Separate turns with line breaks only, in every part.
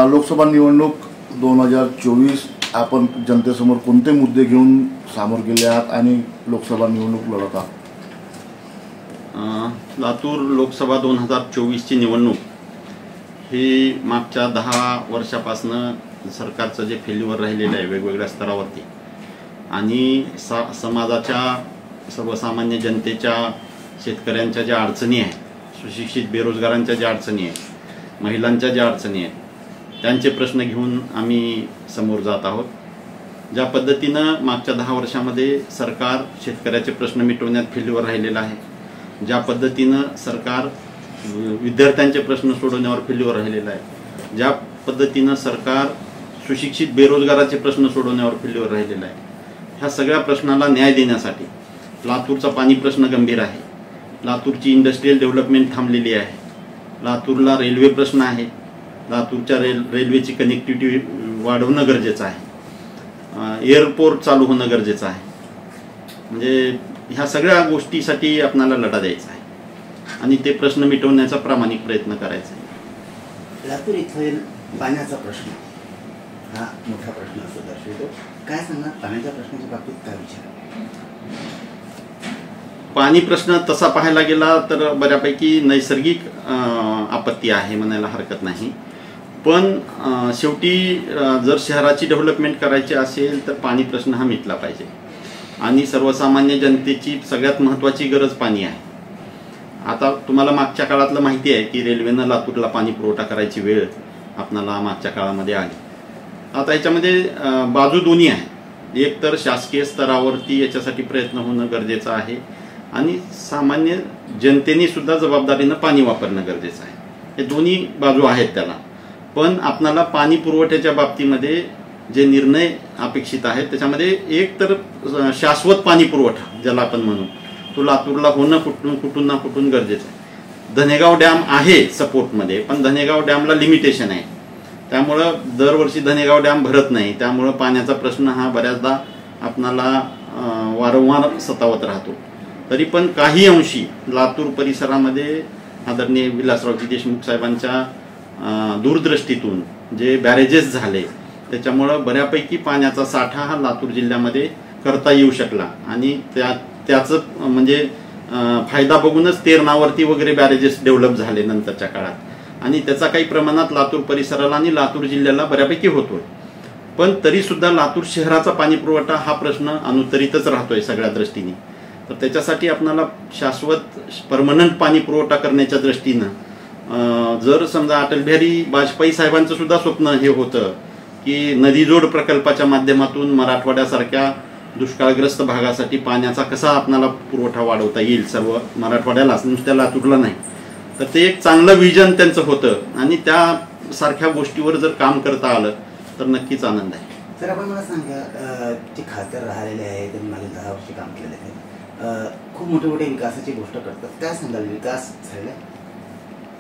लोकसभा निवडणूक 2024 आपण जनतेसमोर कोणते मुद्दे घेऊन समोर गेले आहात आणि लोकसभा निवडणूक लढत आहात?
लातूर लोकसभा 2024 ची निवडणूक ही मागच्या 10 वर्षापासून सरकारचं जे फेल्युअर राहिलेलं आहे वेगवेगळ्या स्तरावरती आणि समाजाच्या सर्वसामान्य जनतेच्या शेतकऱ्यांच्या ज्या अडचणी आहेत, सुशिक्षित बेरोजगारांच्या ज्या अडचणी आहेत, महिलांच्या ज्या अडचणी आहेत, त्यांचे प्रश्न घेऊन आम्ही समोर जात आहोत। ज्या पद्धतीनं मागच्या 10 वर्षामध्ये सरकार शेतकऱ्याचे प्रश्न मिटवण्यात फेल्युअर राहिलेलं आहे, ज्या पद्धतीनं सरकार विद्यार्थ्यांचे प्रश्न सोडवण्यावर फेल्युअर राहिलेलं आहे, ज्या पद्धतीनं सरकार सुशिक्षित बेरोजगाराचे प्रश्न सोडवण्यावर फेल्युअर राहिलेलं आहे, ह्या सगळ्या प्रश्नाला न्याय देण्यासाठी लातूरचा पाणी प्रश्न गंभीर आहे, लातूरची इंडस्ट्रियल डेव्हलपमेंट थांबलेली आहे, लातूरला रेल्वे प्रश्न आहे, लातूरच्या रेल्वेची कनेक्टिव्हिटी वाढवणं गरजेचं आहे, एअरपोर्ट चालू होणं गरजेचं आहे। म्हणजे ह्या सगळ्या गोष्टीसाठी आपल्याला लढा द्यायचा आहे आणि ते प्रश्न मिटवण्याचा प्रामाणिक प्रयत्न करायचा आहे।
लातूर इथं पाण्याचा प्रश्न हा मोठा प्रश्न असं दर्शवतो, काय सांगणार पाण्याच्या प्रश्नाच्या बाबतीत काय विचार?
पाणी प्रश्न तसा पाहायला गेला तर बऱ्यापैकी नैसर्गिक आपत्ती आहे म्हणायला हरकत नाही, पण शेवटी जर शहराची डेव्हलपमेंट करायची असेल तर पाणी प्रश्न हा मिटला पाहिजे आणि सर्वसामान्य जनतेची सगळ्यात महत्त्वाची गरज पाणी आहे। आता तुम्हाला मागच्या काळातलं माहिती आहे की रेल्वेनं लातूरला पाणी पुरवठा करायची वेळ आपल्याला मागच्या काळामध्ये आली। आता याच्यामध्ये बाजू दोन्ही आहे, एक तर शासकीय स्तरावरती याच्यासाठी प्रयत्न होणं गरजेचं आहे आणि सामान्य जनतेने सुद्धा जबाबदारीनं पाणी वापरणं गरजेचं आहे। हे दोन्ही बाजू आहेत त्याला, पण आपल्याला पाणी पुरवठ्याच्या बाबतीमध्ये जे निर्णय अपेक्षित आहेत त्याच्यामध्ये एक तर शाश्वत पाणी पुरवठा ज्याला आपण म्हणू तो लातूरला होणं कुठून ना कुठून गरजेचं आहे। धनेगाव डॅम आहे सपोर्टमध्ये, पण धनेगाव डॅमला लिमिटेशन आहे, त्यामुळं दरवर्षी धनेगाव डॅम भरत नाही, त्यामुळं पाण्याचा प्रश्न हा बऱ्याचदा आपल्याला वारंवार सतावत राहतो। तरी पण काही अंशी लातूर परिसरामध्ये आदरणीय विलासरावजी देशमुख साहेबांच्या दूरदृष्टीतून जे बॅरेजेस झाले त्याच्यामुळं बऱ्यापैकी पाण्याचा साठा हा लातूर जिल्ह्यामध्ये करता येऊ शकला आणि त्याचं म्हणजे फायदा बघूनच तेरणावरती वगैरे बॅरेजेस डेव्हलप झाले नंतरच्या काळात आणि त्याचा काही प्रमाणात लातूर परिसराला आणि लातूर जिल्ह्याला बऱ्यापैकी होतोय। पण तरी सुद्धा लातूर शहराचा पाणी पुरवठा हा प्रश्न अनुत्तरितच राहतोय सगळ्या दृष्टीने। तर त्याच्यासाठी आपल्याला शाश्वत परमनंट पाणी पुरवठा करण्याच्या दृष्टीनं जर समजा अटल बिहारी वाजपेयी साहेबांचं सुद्धा स्वप्न हे होतं की नदीजोड प्रकल्पाच्या माध्यमातून मराठवाड्यासारख्या दुष्काळग्रस्त भागासाठी पाण्याचा कसा आपल्याला पुरवठा वाढवता येईल सर्व मराठवाड्याला, नुसत्या लातूरला नाही, तर ते एक चांगलं विजन त्यांचं होतं आणि त्या सारख्या गोष्टीवर जर काम करता आलं तर नक्कीच आनंद आहे।
सर आपण मला सांगा, ते खासदार राहिलेले आहेत त्यांनी मागे 10 वर्ष काम केलेले आहे, खूप मोठे मोठे विकासाची गोष्ट करतात, काय सांगाल विकास झाला?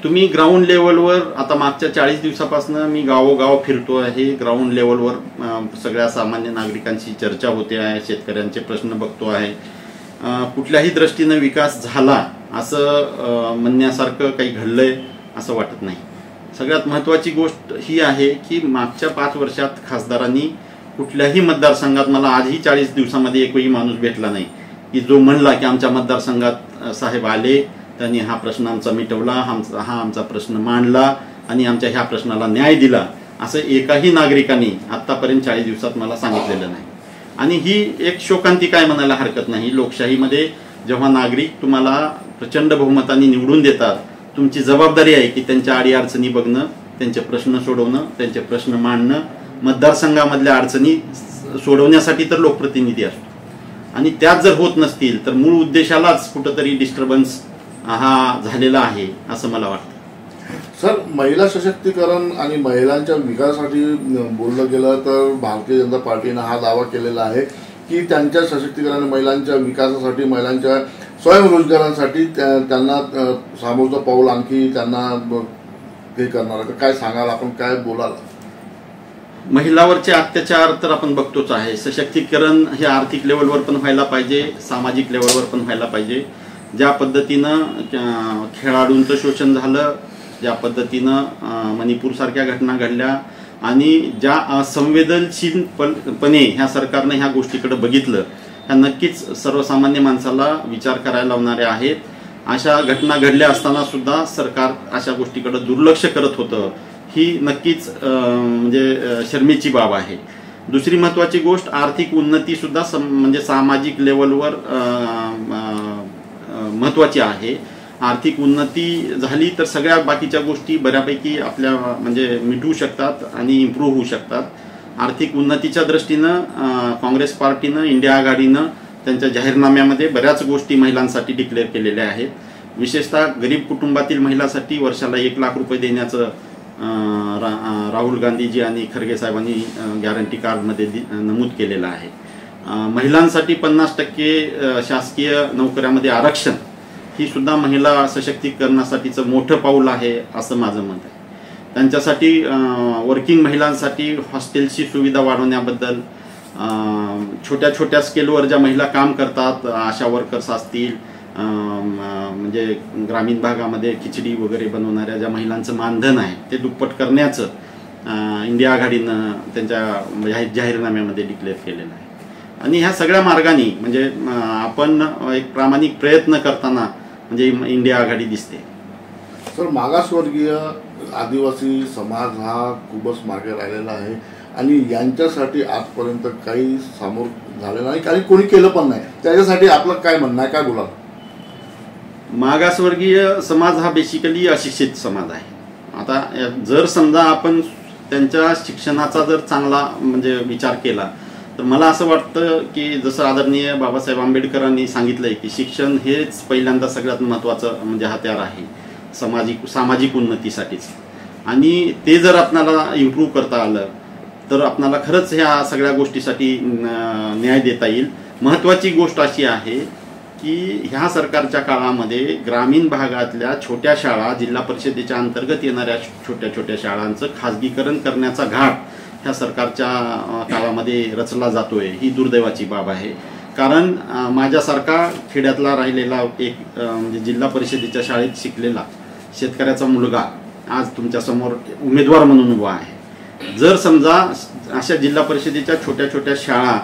तुम्ही ग्राउंड लेवलवर आता मागच्या 40 दिवसापासून मी गावोगाव फिरतो आहे, ग्राउंड लेवलवर सगळ्या सामान्य नागरिकांशी चर्चा होते आहे, शेतकऱ्यांचे प्रश्न बघतो आहे, कुठल्याही दृष्टीनं विकास झाला असं म्हणण्यासारखं काही घडलंय असं वाटत नाही। सगळ्यात महत्त्वाची गोष्ट ही आहे की मागच्या 5 वर्षात खासदारांनी कुठल्याही मतदारसंघात मला आजही 40 दिवसामध्ये एकही माणूस भेटला नाही की जो म्हणला की आमच्या मतदारसंघात साहेब आले, त्यांनी हा प्रश्न आमचा मिटवला, हा आमचा प्रश्न मांडला आणि आमच्या ह्या प्रश्नाला न्याय दिला असं एकाही नागरिकांनी आतापर्यंत 40 दिवसात मला सांगितलेलं नाही। आणि ही एक शोकांतिका आहे म्हणायला हरकत नाही। लोकशाहीमध्ये जेव्हा नागरिक तुम्हाला प्रचंड बहुमताने निवडून देतात, तुमची जबाबदारी आहे की त्यांच्या अडीअडचणी बघणं, त्यांचे प्रश्न सोडवणं, त्यांचे प्रश्न मांडणं, मतदारसंघामधल्या अडचणी सोडवण्यासाठी तर लोकप्रतिनिधी असतो आणि त्याच जर होत नसतील तर मूळ उद्देशालाच कुठंतरी डिस्टर्बन्स हा झालेला आहे असं मला वाटतं।
सर, महिला सशक्तीकरण आणि महिलांच्या विकासासाठी बोललं गेलं तर भारतीय जनता पार्टीने हा दावा केलेला आहे की त्यांच्या सशक्तीकरण, महिलांच्या विकासासाठी, महिलांच्या स्वयंरोजगारासाठी त्यांना सामोरचं पाऊल आणखी त्यांना हे करणार आहे, काय सांगाल आपण, काय बोलाल?
महिलावरचे अत्याचार तर आपण बघतोच आहे। सशक्तीकरण हे आर्थिक लेवलवर पण व्हायला पाहिजे, सामाजिक लेवलवर पण व्हायला पाहिजे। ज्या पद्धतीनं खेळाडूंचं शोषण झालं, ज्या पद्धतीनं मणिपूरसारख्या घटना घडल्या, आणि ज्या संवेदनशीलपणे ह्या सरकारने ह्या गोष्टीकडे बघितलं, ह्या नक्कीच सर्वसामान्य माणसाला विचार करायला लावणाऱ्या आहेत. अशा घटना घडल्या असताना सुद्धा सरकार अशा गोष्टीकडे दुर्लक्ष करत होतं, ही नक्कीच म्हणजे शर्मेची बाब आहे. दुसरी महत्त्वाची गोष्ट, आर्थिक उन्नती सुद्धा म्हणजे सामाजिक लेवलवर महत्त्वाची आहे. आर्थिक उन्नती झाली तर सगळ्या बाकीच्या गोष्टी बऱ्यापैकी आपल्या म्हणजे मिटवू शकतात आणि इम्प्रूव्ह होऊ शकतात. आर्थिक उन्नतीच्या दृष्टीनं काँग्रेस पार्टीनं, इंडिया आघाडीनं त्यांच्या जाहीरनाम्यामध्ये बऱ्याच गोष्टी महिलांसाठी डिक्लेअर केलेल्या आहेत. विशेषतः गरीब कुटुंबातील महिलांसाठी वर्षाला 1 लाख रुपये देण्याचं राहुल गांधीजी आणि खरगे साहेबांनी गॅरंटी कार्डमध्ये नमूद केलेलं आहे. महिलांसाठी 50% शासकीय नोकऱ्यामध्ये आरक्षण ही सुद्धा महिला सशक्तीकरणासाठीचं मोठं पाऊल आहे असं माझं मत आहे. त्यांच्यासाठी वर्किंग महिलांसाठी हॉस्टेलची सुविधा वाढवण्याबद्दल, छोट्या छोट्या स्केलवर ज्या महिला काम करतात, आशा वर्कर्स असतील, म्हणजे ग्रामीण भागामध्ये खिचडी वगैरे बनवणाऱ्या ज्या महिलांचं मानधन आहे ते दुप्पट करण्याचं इंडिया आघाडीनं त्यांच्या जाहीरनाम्यामध्ये डिक्लेअर केलेलं आहे. आणि ह्या सगळ्या मार्गाने म्हणजे आपण एक प्रामाणिक प्रयत्न करताना म्हणजे इंडिया आघाडी दिसते.
सर, मागासवर्गीय आदिवासी समाज हा खूपच मागे राहिलेला आहे आणि यांच्यासाठी आजपर्यंत काही समोर झालेलं नाही, काही कोणी केलं पण नाही. त्याच्यासाठी आपलं काय म्हणणं आहे, काय बोला?
मागासवर्गीय समाज हा बेसिकली अशिक्षित समाज आहे. आता जर समजा आपण त्यांच्या शिक्षणाचा जर चांगला म्हणजे विचार केला तर मला असं वाटतं की जसं आदरणीय बाबासाहेब आंबेडकरांनी सांगितलंय की शिक्षण हेच पहिल्यांदा सगळ्यात महत्त्वाचं म्हणजे हत्यार आहे सामाजिक उन्नतीसाठीच. आणि ते जर आपल्याला इम्प्रूव्ह करता आलं तर आपल्याला खरंच ह्या सगळ्या गोष्टीसाठी न्याय देता येईल. महत्त्वाची गोष्ट अशी आहे की ह्या सरकारच्या काळामध्ये ग्रामीण भागातल्या छोट्या शाळा, जिल्हा परिषदेच्या अंतर्गत येणाऱ्या छोट्या छोट्या शाळांचं खाजगीकरण करण्याचा घाट ह्या सरकारच्या काळामध्ये रचला जातोय, ही दुर्दैवाची बाब आहे. कारण माझ्यासारखा खेड्यातला राहिलेला एक म्हणजे जिल्हा परिषदेच्या शाळेत शिकलेला शेतकऱ्याचा मुलगा आज तुमच्यासमोर उमेदवार म्हणून उभा आहे. जर समजा अशा जिल्हा परिषदेच्या छोट्या छोट्या शाळा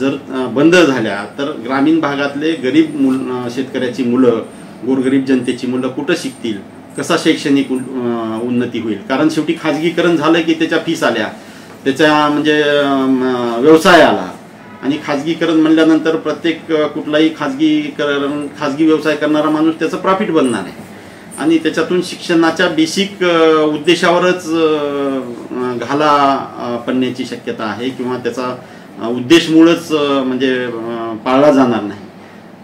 जर बंद झाल्या तर ग्रामीण भागातले गरीब शेतकऱ्याची मुलं, गोरगरीब जनतेची मुलं कुठं शिकतील, कसा शैक्षणिक उन्नती होईल? कारण शेवटी खाजगीकरण झालं की त्याच्या फीस आल्या, त्याच्या म्हणजे व्यवसाय आला. आणि खाजगीकरण म्हणल्यानंतर प्रत्येक कुठलाही खाजगी व्यवसाय करणारा माणूस त्याचं प्रॉफिट बनणार आहे आणि त्याच्यातून शिक्षणाच्या बेसिक उद्देशावरच घाला पडण्याची शक्यता आहे किंवा त्याचा उद्देश मुळच म्हणजे पाळला जाणार नाही.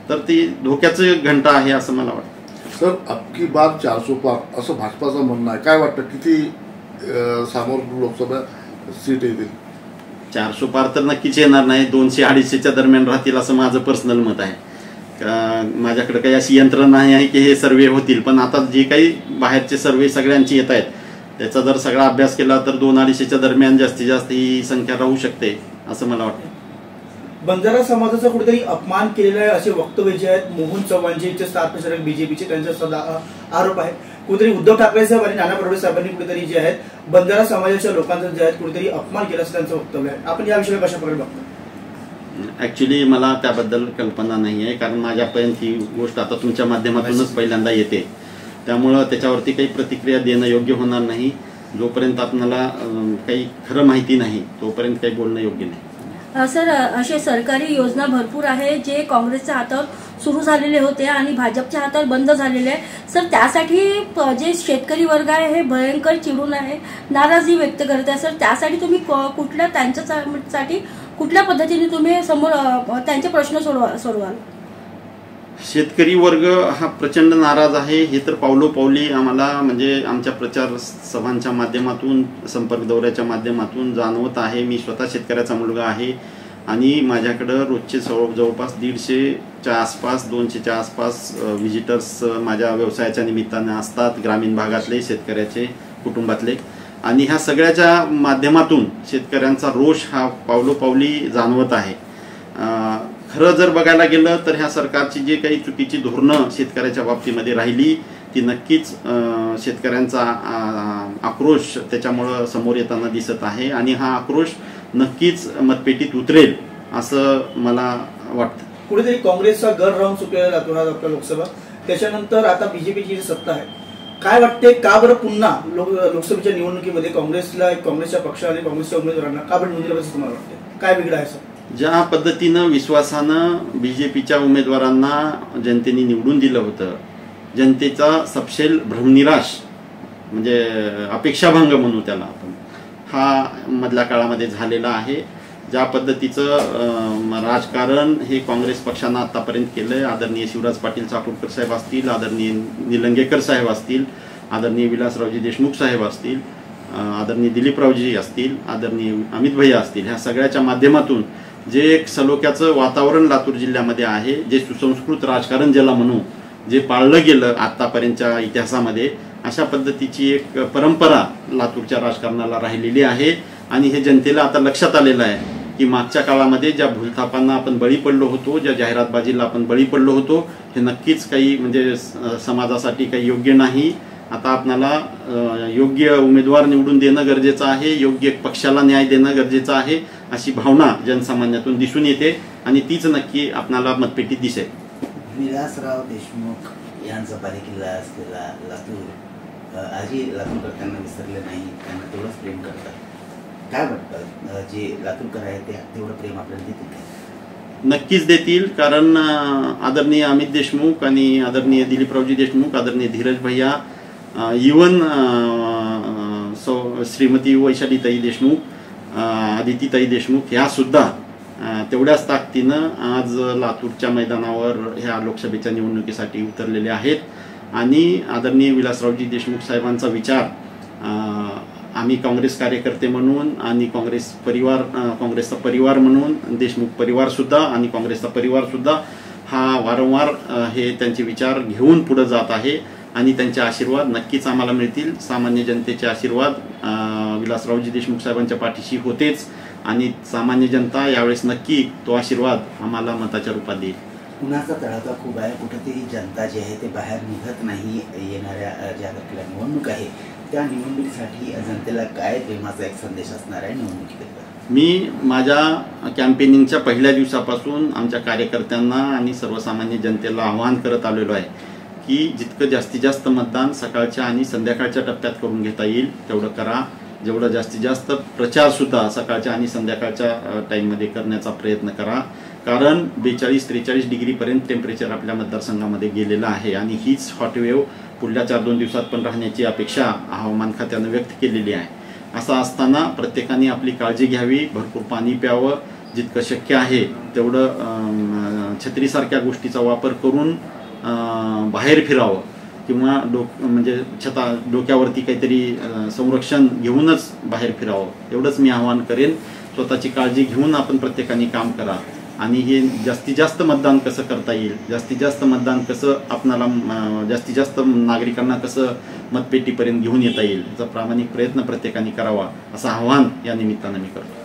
तर ती धोक्याचं घंटा आहे असं मला वाटतं.
सर, अबकी बार 400 पार असं भाजपाचं म्हणणं आहे. काय वाटतं, किती समोर लोकसभा सीट येतील?
400 पार तर नक्कीच येणार नाही, 200-250च्या दरम्यान राहतील असं माझं पर्सनल मत आहे. माझ्याकडे काही अशी यंत्रणा नाही आहे की हे सर्वे होतील, पण आता जे काही बाहेरचे सर्वे सगळ्यांची येत आहेत त्याचा जर सगळा अभ्यास केला तर 200-250च्या दरम्यान जास्तीत जास्त ही संख्या राहू शकते असं मला वाटतं.
बंजारा समाजाचा कुठेतरी अपमान केलेला आहे असे वक्तव्य जे आहेत मोहन चव्हाणचे, स्टार प्रचारक बीजेपीचे, त्यांचा सदा आरोप आहे. कुठेतरी उद्धव ठाकरे साहेब आणि नाना पटोले साहेबांनी कुठेतरी जे आहेत बंजारा समाजाच्या लोकांचा जे आहेत कुठेतरी अपमान केला असं त्यांचं वक्तव्य आहे. आपण या विषयाला कशा प्रकारे बघतो?
ऍक्च्युली मला त्याबद्दल कल्पना नाही आहे, कारण माझ्यापर्यंत ही गोष्ट आता तुमच्या माध्यमातूनच पहिल्यांदा येते, त्यामुळं त्याच्यावरती काही प्रतिक्रिया देणं योग्य होणार नाही. जोपर्यंत आपल्याला काही खरं माहिती नाही तोपर्यंत काही बोलणं योग्य नाही.
सर, असे सरकारी योजना भरपूर आहे जे काँग्रेसच्या हातावर सुरू झालेले होते आणि भाजपच्या हातावर बंद झालेले आहे. सर, त्यासाठी जे शेतकरी वर्ग आहे हे भयंकर चिडून आहे, नाराजी व्यक्त करत आहे. सर, त्यासाठी तुम्ही कुठल्या त्यांच्यासाठी कुठल्या पद्धतीने तुम्ही समोर त्यांचे प्रश्न सोडवाल?
शेतकरी वर्ग हा प्रचंड नाराज आहे हे तर पावलोपावली आम्हाला म्हणजे आमच्या प्रचार सभांच्या माध्यमातून, संपर्क दौऱ्याच्या माध्यमातून जाणवत आहे. मी स्वतः शेतकऱ्याचा मुलगा आहे आणि माझ्याकडं रोजचे जवळपास 150च्या आसपास, 200च्या आसपास व्हिजिटर्स माझ्या व्यवसायाच्या निमित्ताने असतात, ग्रामीण भागातले शेतकऱ्याचे कुटुंबातले. आणि ह्या सगळ्याच्या माध्यमातून शेतकऱ्यांचा रोष हा पावलोपावली जाणवत आहे. खरं जर बघायला गेलं तर ह्या सरकारची जे काही चुकीची धोरणं शेतकऱ्याच्या बाबतीमध्ये राहिली ती नक्कीच शेतकऱ्यांचा आक्रोश त्याच्यामुळं समोर येताना दिसत आहे आणि हा आक्रोश नक्कीच मतपेटीत उतरेल असं मला वाटतं.
कुठेतरी काँग्रेसचा गड राहून चुकलेला जातो हा आपला लोकसभा, त्याच्यानंतर आता बीजेपीची जी सत्ता आहे, काय वाटते का बरं पुन्हा लोकसभेच्या निवडणुकीमध्ये काँग्रेसच्या पक्षाने काँग्रेसच्या उमेदवारांना का बरं निवडलं असं तुम्हाला वाटते? काय वेगळं आहे सर?
ज्या पद्धतीनं विश्वासानं बीजेपीच्या उमेदवारांना जनतेने निवडून दिलं होतं, जनतेचा सपशेल भ्रमनिराश म्हणजे अपेक्षाभंग म्हणू त्याला आपण, हा मधल्या काळामध्ये झालेला आहे. ज्या पद्धतीचं राजकारण हे काँग्रेस पक्षानं आतापर्यंत केलंय, आदरणीय शिवराज पाटील चाकूरकर साहेब असतील, आदरणीय निलंगेकर साहेब असतील, आदरणीय विलासरावजी देशमुख साहेब असतील, आदरणीय दिलीपरावजी असतील, आदरणीय अमित भैया असतील, ह्या सगळ्याच्या माध्यमातून जे एक सलोख्याचं वातावरण लातूर जिल्ह्यामध्ये आहे, जे सुसंस्कृत राजकारण ज्याला म्हणू, जे पाळलं गेलं आतापर्यंतच्या इतिहासामध्ये, अशा पद्धतीची एक परंपरा लातूरच्या राजकारणाला राहिलेली आहे. आणि हे जनतेला आता लक्षात आलेलं आहे की मागच्या काळामध्ये ज्या भूलथापांना आपण बळी पडलो होतो, ज्या जाहिरातबाजीला आपण बळी पडलो होतो, हे नक्कीच काही म्हणजे समाजासाठी काही योग्य नाही. आता आपल्याला योग्य उमेदवार निवडून देणं गरजेचं आहे, योग्य पक्षाला न्याय देणं गरजेचं आहे, अशी भावना जनसामान्यातून दिसून येते आणि तीच नक्की आपल्याला मतपेटीत दिसेल.
विलासराव देशमुख यांचा बालेकिल्ला असलेला लातूर आजही लातूरकर त्यांना विसरले नाही, त्यांना तेवढंच प्रेम करतात. काय वाटतं, जे लातूरकर आहेत ते तेवढं प्रेम आपल्याला देतील काय?
नक्कीच देतील, कारण आदरणीय अमित देशमुख आणि आदरणीय दिलीपरावजी देशमुख, आदरणीय धीरज भैया, इवन श्रीमती वैशालीताई देशमुख, आदितीताई देशमुख, ह्या सुद्धा तेवढ्याच ताकदीनं आज लातूरच्या मैदानावर ह्या लोकसभेच्या निवडणुकीसाठी उतरलेले आहेत. आणि आदरणीय विलासरावजी देशमुख साहेबांचा विचार आम्ही काँग्रेस कार्यकर्ते म्हणून आणि काँग्रेसचा परिवार म्हणून, देशमुख परिवारसुद्धा आणि काँग्रेसचा परिवारसुद्धा हा वारंवार हे त्यांचे विचार घेऊन पुढे जात आहे आणि त्यांचे आशीर्वाद नक्कीच आम्हाला मिळतील. सामान्य जनतेचे आशीर्वाद विलासरावजी देशमुख साहेबांच्या पाठीशी होतेच आणि सामान्य जनता यावेळेस नक्की तो आशीर्वाद आम्हाला मताच्या रूपात देईल.
उन्हाचा तडाखा खूप आहे, कुठेतरी जनता जी आहे ते बाहेर निघत नाही. येणाऱ्या ज्या तारखेला निवडणूक आहे त्या निवडणुकीसाठी जनतेला काय प्रेमाचा एक संदेश असणार आहे निवडणुकीबद्दल?
मी माझ्या कॅम्पेनिंगच्या पहिल्या दिवसापासून आमच्या कार्यकर्त्यांना आणि सर्वसामान्य जनतेला आवाहन करत आलेलो आहे की जितकं जास्तीत जास्त मतदान सकाळच्या आणि संध्याकाळच्या टप्प्यात करून घेता येईल तेवढं करा. जेवढं जास्तीत जास्त प्रचारसुद्धा सकाळच्या आणि संध्याकाळच्या टाईममध्ये करण्याचा प्रयत्न करा, कारण 42-43 डिग्रीपर्यंत टेम्परेचर आपल्या मतदारसंघामध्ये गेलेलं आहे आणि हीच हॉटवेव्ह पुढल्या 4-2 दिवसात पण राहण्याची अपेक्षा हवामान खात्यानं व्यक्त केलेली आहे. असं असताना प्रत्येकाने आपली काळजी घ्यावी, भरपूर पाणी प्यावं, जितकं शक्य आहे तेवढं छत्रीसारख्या गोष्टीचा वापर करून बाहेर फिरावं किंवा म्हणजे डोक्यावरती काहीतरी संरक्षण घेऊनच बाहेर फिरावं, एवढंच मी आवाहन करेन. स्वतःची काळजी घेऊन आपण प्रत्येकाने काम करा आणि हे जास्तीत जास्त मतदान कसं करता येईल, जास्तीत जास्त मतदान कसं आपणाला जास्तीत जास्त नागरिकांना कसं मतपेटीपर्यंत घेऊन येता येईल याचा प्रामाणिक प्रयत्न प्रत्येकाने करावा असं आवाहन या निमित्तानं मी करतो.